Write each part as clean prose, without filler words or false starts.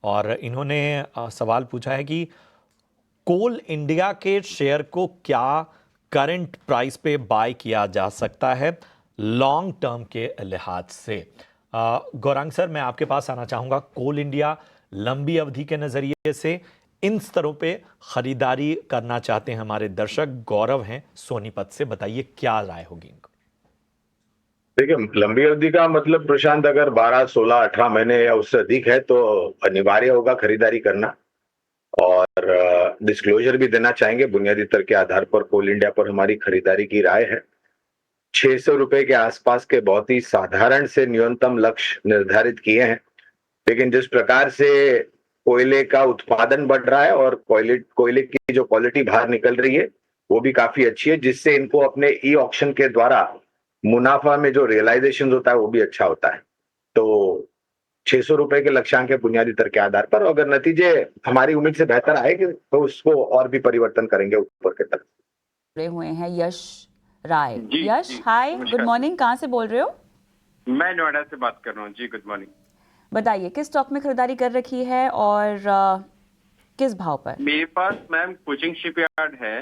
और इन्होंने सवाल पूछा है कि कोल इंडिया के शेयर को क्या करंट प्राइस पे बाय किया जा सकता है लॉन्ग टर्म के लिहाज से। गौरांग सर, मैं आपके पास आना चाहूंगा। कोल इंडिया लंबी अवधि के नजरिए से इन स्तरों पे खरीदारी करना चाहते हैं हमारे दर्शक। गौरव हैं सोनीपत से, बताइए क्या राय होगी इनको। देखिए, लंबी अवधि का मतलब प्रशांत अगर 12, 16, 18 महीने या उससे अधिक है तो अनिवार्य होगा खरीदारी करना। और डिस्क्लोजर भी देना चाहेंगे। बुनियादी तर्क के आधार पर कोल इंडिया पर हमारी खरीदारी की राय है। 600 रुपए के आसपास के बहुत ही साधारण से न्यूनतम लक्ष्य निर्धारित किए हैं। लेकिन जिस प्रकार से कोयले का उत्पादन बढ़ रहा है और कोयले की जो क्वालिटी बाहर निकल रही है वो भी काफी अच्छी है, जिससे इनको अपने ई ऑक्शन के द्वारा मुनाफा में जो रियलाइजेशन होता है वो भी अच्छा होता है। तो 600 रुपए के लक्ष्यांक के बुनियादी तर्क के आधार पर अगर नतीजे हमारी उम्मीद से बेहतर आएंगे तो उसको और भी परिवर्तन करेंगे ऊपर की तरफ। जुड़े हुए हैं यश राय। जी, यश, जी, हाय, नमस्कार। Good morning. कहाँ से बोल रहे हो? मैं नोएडा से बात कर रहा हूँ जी। Good morning. बताइए किस स्टॉक में खरीदारी कर रखी है और किस भाव पर? मेरे पास मैम कोचिंग शिपयार्ड है।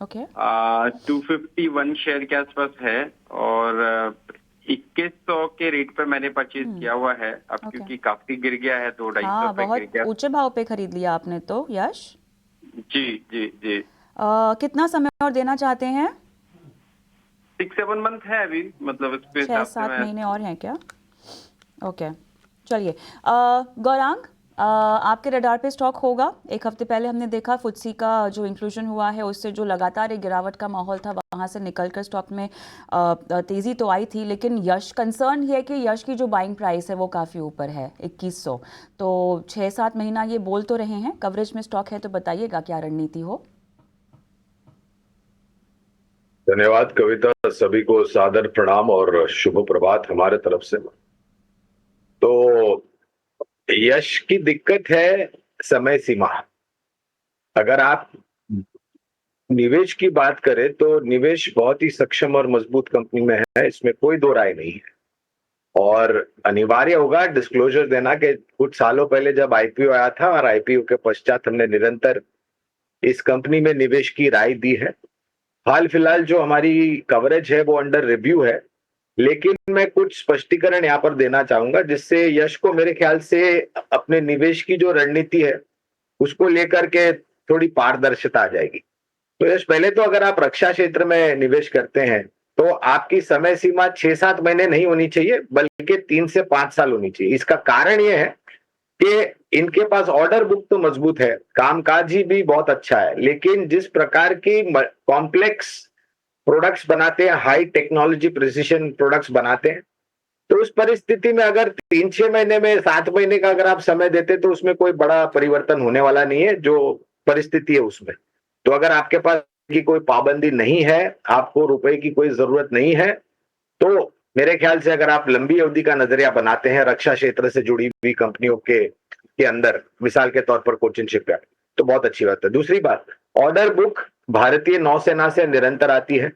ओके। 251 शेयर के आसपास है और 2100 के रेट पर मैंने परचेज किया हुआ है। अब क्योंकि काफी गिर गया है, 200-250 पे गिर गया। बहुत ऊंचे भाव पे खरीद लिया आपने तो यश। जी जी जी। कितना समय और देना चाहते हैं? 6-7 मंथ है अभी, मतलब इस पे 6-7 महीने और हैं क्या? ओके, चलिए। गौरांग, आपके रडार पे स्टॉक होगा। एक हफ्ते पहले हमने देखा फुत्सी का जो इंक्लूजन हुआ है उससे जो लगातार एक गिरावट का माहौल था वहाँ से निकलकर स्टॉक में तेज़ी तो आई थी, लेकिन यश कंसर्न ये है कि यश की जो बाइंग प्राइस है वो काफ़ी ऊपर है 2100। तो 6-7 महीना ये बोल तो रहे हैं कवरेज में स्टॉक है, तो बताइएगा क्या रणनीति हो। धन्यवाद कविता, सभी को सादर प्रणाम और शुभ प्रभात हमारे तरफ से। तो यश की दिक्कत है समय सीमा। अगर आप निवेश की बात करें तो निवेश बहुत ही सक्षम और मजबूत कंपनी में है, इसमें कोई दो राय नहीं है। और अनिवार्य होगा डिस्क्लोजर देना कि कुछ सालों पहले जब आईपीओ आया था और आईपीओ के पश्चात हमने निरंतर इस कंपनी में निवेश की राय दी है। हाल फिलहाल जो हमारी कवरेज है वो अंडर रिव्यू है, लेकिन मैं कुछ स्पष्टीकरण यहाँ पर देना चाहूंगा जिससे यश को मेरे ख्याल से अपने निवेश की जो रणनीति है उसको लेकर के थोड़ी पारदर्शिता आ जाएगी। तो यश, पहले तो अगर आप रक्षा क्षेत्र में निवेश करते हैं तो आपकी समय सीमा 6-7 महीने नहीं होनी चाहिए, बल्कि 3 से 5 साल होनी चाहिए। इसका कारण यह है कि इनके पास ऑर्डर बुक तो मजबूत है, कामकाजी भी बहुत अच्छा है, लेकिन जिस प्रकार की कॉम्प्लेक्स प्रोडक्ट्स बनाते हैं, हाई टेक्नोलॉजी प्रिसिशन प्रोडक्ट्स बनाते हैं, तो उस परिस्थिति में अगर 3-6 महीने में 7 महीने का अगर आप समय देते तो उसमें कोई बड़ा परिवर्तन होने वाला नहीं है जो परिस्थिति है उसमें। तो अगर आपके पास की कोई पाबंदी नहीं है, आपको रुपए की कोई जरूरत नहीं है, तो मेरे ख्याल से अगर आप लंबी अवधि का नजरिया बनाते हैं रक्षा क्षेत्र से जुड़ी हुई कंपनियों के अंदर, मिसाल के तौर पर कोचिन शिपयार्ड, तो बहुत अच्छी बात है। दूसरी बात, ऑर्डर बुक भारतीय नौसेना से निरंतर आती है।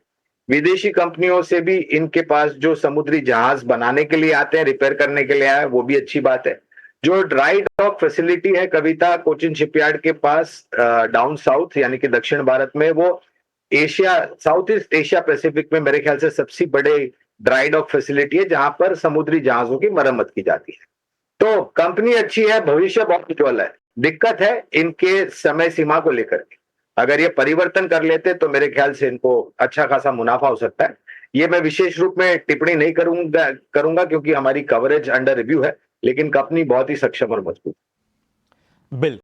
विदेशी कंपनियों से भी इनके पास जो समुद्री जहाज बनाने के लिए आते हैं, रिपेयर करने के लिए आए, वो भी अच्छी बात है। जो ड्राई डॉक फैसिलिटी है कविता कोचिन शिपयार्ड के पास डाउन साउथ यानी कि दक्षिण भारत में, वो Asia, south east Asia Pacific में मेरे ख्याल से सबसे बड़े ड्राई डॉक फैसिलिटी है जहां पर समुद्री जहाजों की मरम्मत की जाती है। तो कंपनी अच्छी है, भविष्य बहुत उज्जवल है। दिक्कत है इनके समय सीमा को लेकर के। अगर ये परिवर्तन कर लेते तो मेरे ख्याल से इनको अच्छा खासा मुनाफा हो सकता है। ये मैं विशेष रूप में टिप्पणी नहीं करूंगा क्योंकि हमारी कवरेज अंडर रिव्यू है, लेकिन कंपनी बहुत ही सक्षम और मजबूत। बिल्कुल।